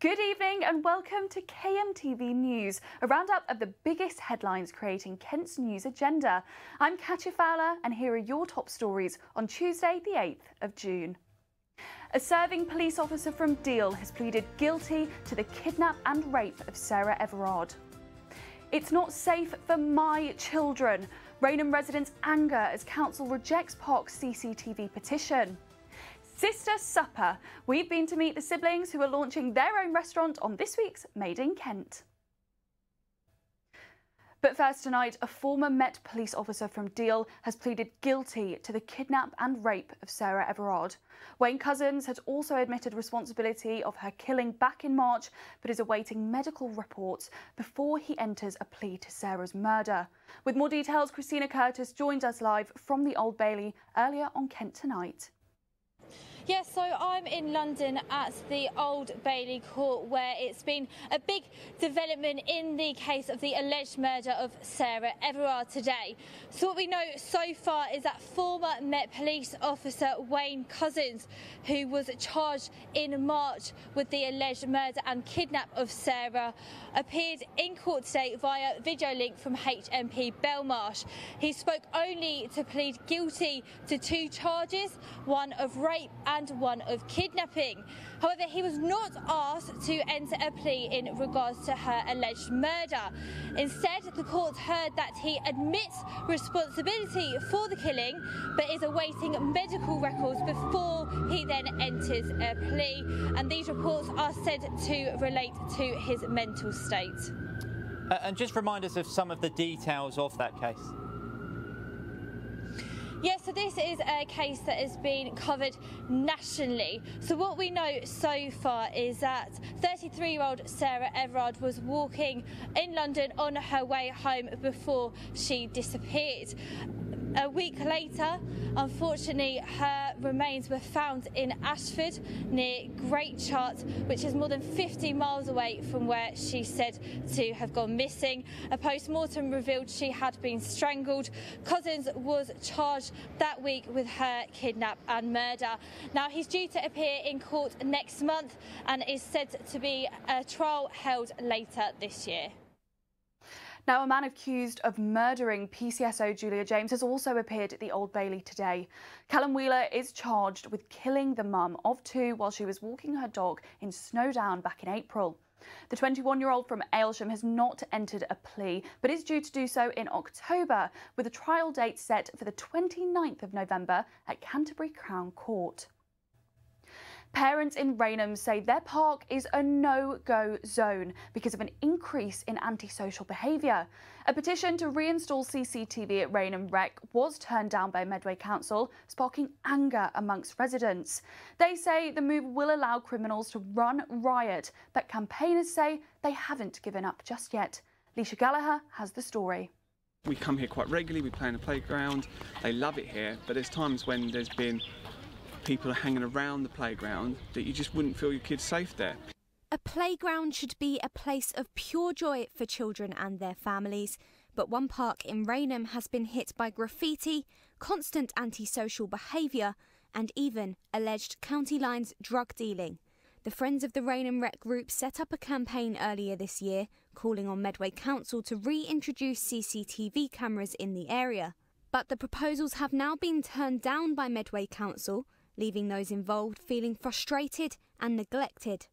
Good evening and welcome to KMTV News, a roundup of the biggest headlines creating Kent's news agenda. I'm Katya Fowler and here are your top stories on Tuesday the 8th of June. A serving police officer from Deal has pleaded guilty to the kidnap and rape of Sarah Everard. It's not safe for my children. Rainham residents' anger as council rejects Park's CCTV petition. Sister Supper. We've been to meet the siblings who are launching their own restaurant on this week's Made in Kent. But first tonight, a former Met police officer from Deal has pleaded guilty to the kidnap and rape of Sarah Everard. Wayne Cousins had also admitted responsibility of her killing back in March, but is awaiting medical reports before he enters a plea to Sarah's murder. With more details, Christina Curtis joins us live from the Old Bailey earlier on Kent Tonight. Yes, so I'm in London at the Old Bailey Court where it's been a big development in the case of the alleged murder of Sarah Everard today. So what we know so far is that former Met police officer Wayne Cousins, who was charged in March with the alleged murder and kidnap of Sarah, appeared in court today via video link from HMP Belmarsh. He spoke only to plead guilty to 2 charges, one of rape and one of kidnapping. However, he was not asked to enter a plea in regards to her alleged murder. Instead, the court heard that he admits responsibility for the killing, but is awaiting medical records before he then enters a plea. And these reports are said to relate to his mental state. And just remind us of some of the details of that case. Yes, so this is a case that has been covered nationally. So what we know so far is that 33-year-old Sarah Everard was walking in London on her way home before she disappeared. A week later, unfortunately, her remains were found in Ashford near Great Chart, which is more than 50 miles away from where she said to have gone missing. A post-mortem revealed she had been strangled. Cousins was charged that week with her kidnap and murder. Now, he's due to appear in court next month and is said to be a trial held later this year. Now, a man accused of murdering PCSO Julia James has also appeared at the Old Bailey today. Callum Wheeler is charged with killing the mum of 2 while she was walking her dog in Snowdown back in April. The 21-year-old from Aylsham has not entered a plea, but is due to do so in October, with a trial date set for the 29th of November at Canterbury Crown Court. Parents in Rainham say their park is a no-go zone because of an increase in antisocial behaviour. A petition to reinstall CCTV at Rainham Rec was turned down by Medway Council, sparking anger amongst residents. They say the move will allow criminals to run riot, but campaigners say they haven't given up just yet. Leisha Gallagher has the story. We come here quite regularly, we play in the playground, they love it here, but there's times when there's been people hanging around the playground that you just wouldn't feel your kids safe there. A playground should be a place of pure joy for children and their families, but one park in Rainham has been hit by graffiti, constant antisocial behaviour and even alleged county lines drug dealing. The Friends of the Rainham Rec group set up a campaign earlier this year calling on Medway Council to reintroduce CCTV cameras in the area. But the proposals have now been turned down by Medway Council, leaving those involved feeling frustrated and neglected.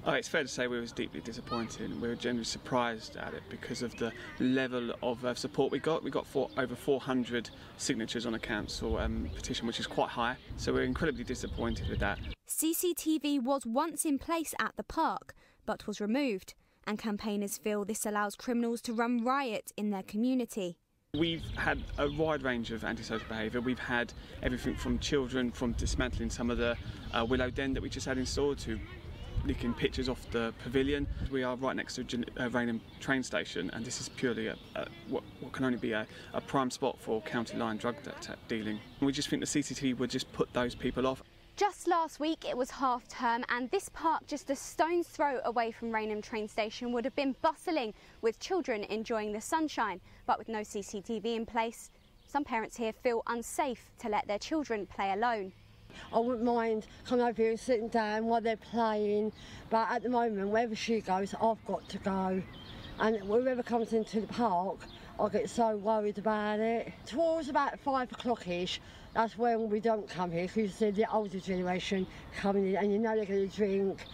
It's fair to say we were deeply disappointed and we were genuinely surprised at it because of the level of support we got. We got over 400 signatures on a council petition, which is quite high, so we're incredibly disappointed with that. CCTV was once in place at the park, but was removed, and campaigners feel this allows criminals to run riot in their community. We've had a wide range of antisocial behaviour. We've had everything from children, from dismantling some of the willow den that we just had installed, to licking pictures off the pavilion. We are right next to Rainham train station, and this is purely what can only be a prime spot for county line drug dealing. We just think the CCTV would just put those people off. Just last week it was half term and this park just a stone's throw away from Rainham train station would have been bustling with children enjoying the sunshine, but with no CCTV in place, some parents here feel unsafe to let their children play alone. I wouldn't mind coming over here and sitting down while they're playing, but at the moment, wherever she goes, I've got to go. And whoever comes into the park, I get so worried about it. Towards about 5 o'clock-ish, that's when we don't come here, because you see the older generation coming in and you know they're going to drink.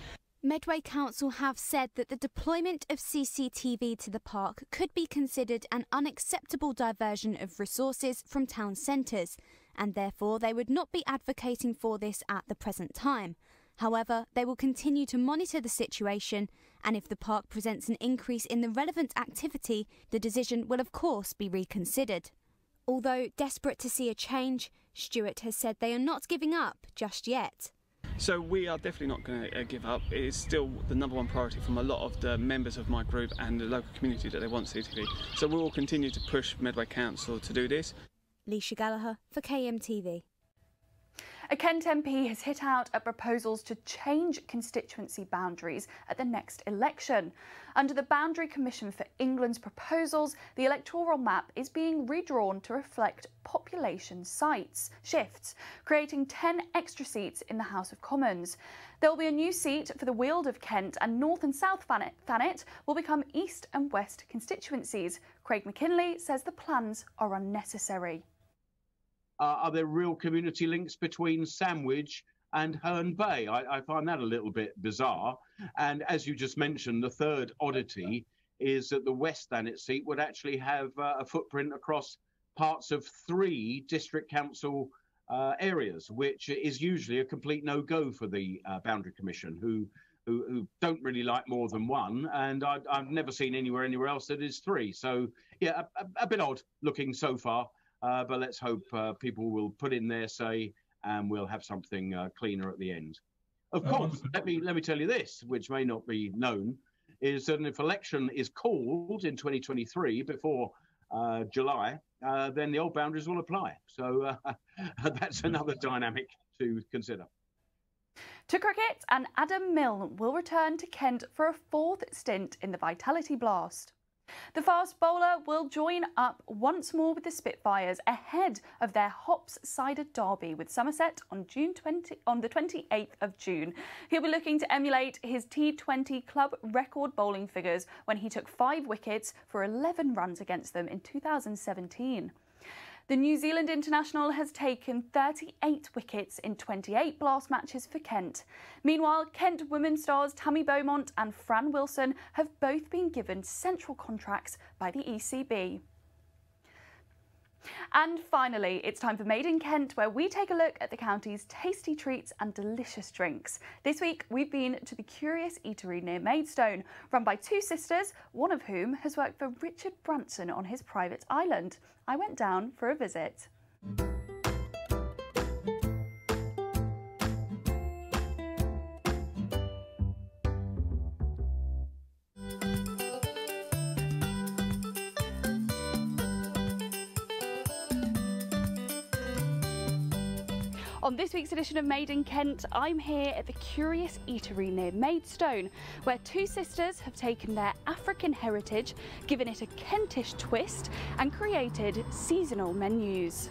Medway Council have said that the deployment of CCTV to the park could be considered an unacceptable diversion of resources from town centres, and therefore they would not be advocating for this at the present time. However, they will continue to monitor the situation, and if the park presents an increase in the relevant activity, the decision will of course be reconsidered. Although desperate to see a change, Stewart has said they are not giving up just yet. So we are definitely not going to give up. It is still the #1 priority from a lot of the members of my group and the local community that they want CCTV. So we will continue to push Medway Council to do this. Leisha Gallagher for KMTV. A Kent MP has hit out at proposals to change constituency boundaries at the next election. Under the Boundary Commission for England's proposals, the electoral map is being redrawn to reflect population shifts, creating 10 extra seats in the House of Commons. There will be a new seat for the Weald of Kent, and North and South Thanet will become East and West constituencies. Craig McKinley says the plans are unnecessary. Are there real community links between Sandwich and Herne Bay? I find that a little bit bizarre. And as you just mentioned, the third oddity is that the West Thanet seat would actually have a footprint across parts of 3 district council areas, which is usually a complete no-go for the Boundary Commission, who don't really like more than one. And I've never seen anywhere else that is 3. So, yeah, a bit odd looking so far. But let's hope people will put in their say and we'll have something cleaner at the end. Of course, let me tell you this, which may not be known, is that if election is called in 2023 before July, then the old boundaries will apply. So that's another dynamic to consider. To cricket, and Adam Milne will return to Kent for a 4th stint in the Vitality Blast. The fast bowler will join up once more with the Spitfires ahead of their hops-sided derby with Somerset on the 28th of June. He'll be looking to emulate his T20 club record bowling figures when he took 5 wickets for 11 runs against them in 2017. The New Zealand international has taken 38 wickets in 28 Blast matches for Kent. Meanwhile, Kent women's stars Tammy Beaumont and Fran Wilson have both been given central contracts by the ECB. And finally, it's time for Made in Kent, where we take a look at the county's tasty treats and delicious drinks. This week, we've been to the Curious Eatery near Maidstone, run by 2 sisters, one of whom has worked for Richard Branson on his private island. I went down for a visit. On this week's edition of Made in Kent, I'm here at the Curious Eatery near Maidstone, where 2 sisters have taken their African heritage, given it a Kentish twist, and created seasonal menus.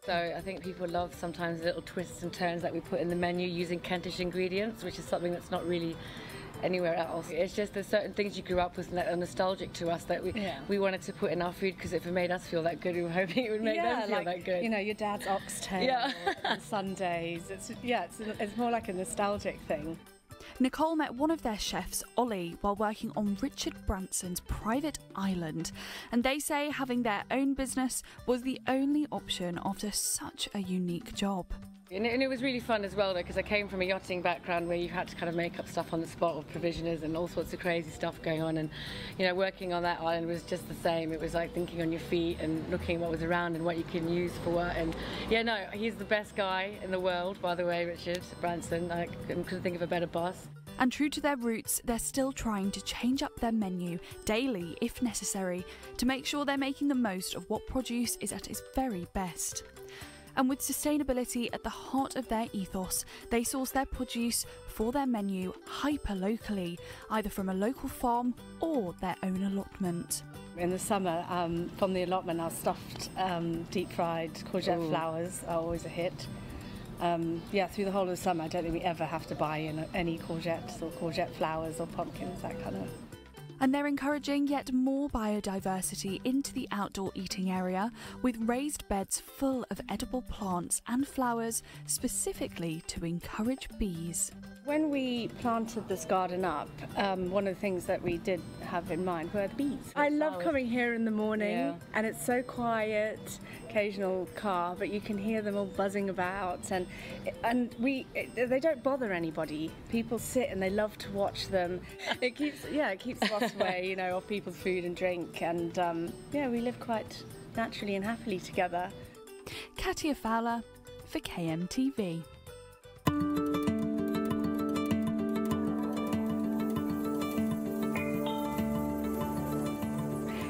So I think people love sometimes little twists and turns that we put in the menu using Kentish ingredients, which is something that's not really anywhere else. It's just there's certain things you grew up with that are nostalgic to us that we wanted to put in our food, because if it made us feel that good, we were hoping it would make them feel that good. You know, your dad's oxtail on Sundays. It's more like a nostalgic thing. Nicole met one of their chefs, Ollie, while working on Richard Branson's private island, and they say having their own business was the only option after such a unique job. And it was really fun as well, though, because I came from a yachting background where you had to kind of make up stuff on the spot with provisioners and all sorts of crazy stuff going on. And, you know, working on that island was just the same. It was like thinking on your feet and looking at what was around and what you can use for what. And, yeah, no, he's the best guy in the world, by the way, Richard Branson. I couldn't think of a better boss. And true to their roots, they're still trying to change up their menu daily, if necessary, to make sure they're making the most of what produce is at its very best. And with sustainability at the heart of their ethos, they source their produce for their menu hyper-locally, either from a local farm or their own allotment. In the summer, from the allotment, our stuffed deep-fried courgette flowers are always a hit. Yeah, through the whole of the summer, I don't think we ever have to buy in any courgettes or courgette flowers or pumpkins, that kind of. And they're encouraging yet more biodiversity into the outdoor eating area with raised beds full of edible plants and flowers specifically to encourage bees. When we planted this garden up, one of the things that we did have in mind were the bees. I love coming here in the morning, and it's so quiet, occasional car, but you can hear them all buzzing about, and they don't bother anybody. People sit and they love to watch them. It keeps us away, off people's food and drink, and we live quite naturally and happily together. Katia Fowler for KMTV.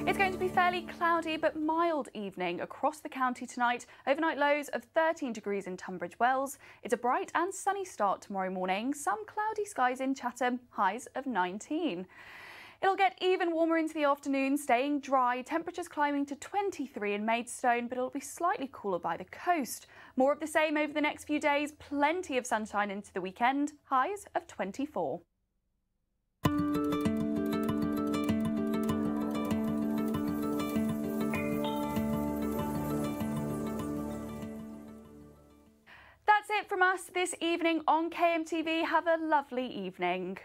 It's going to be fairly cloudy but mild evening across the county tonight. Overnight lows of 13 degrees in Tunbridge Wells. It's a bright and sunny start tomorrow morning. Some cloudy skies in Chatham, highs of 19. It'll get even warmer into the afternoon, staying dry, temperatures climbing to 23 in Maidstone, but it'll be slightly cooler by the coast. More of the same over the next few days, plenty of sunshine into the weekend, highs of 24. That's it from us this evening on KMTV. Have a lovely evening.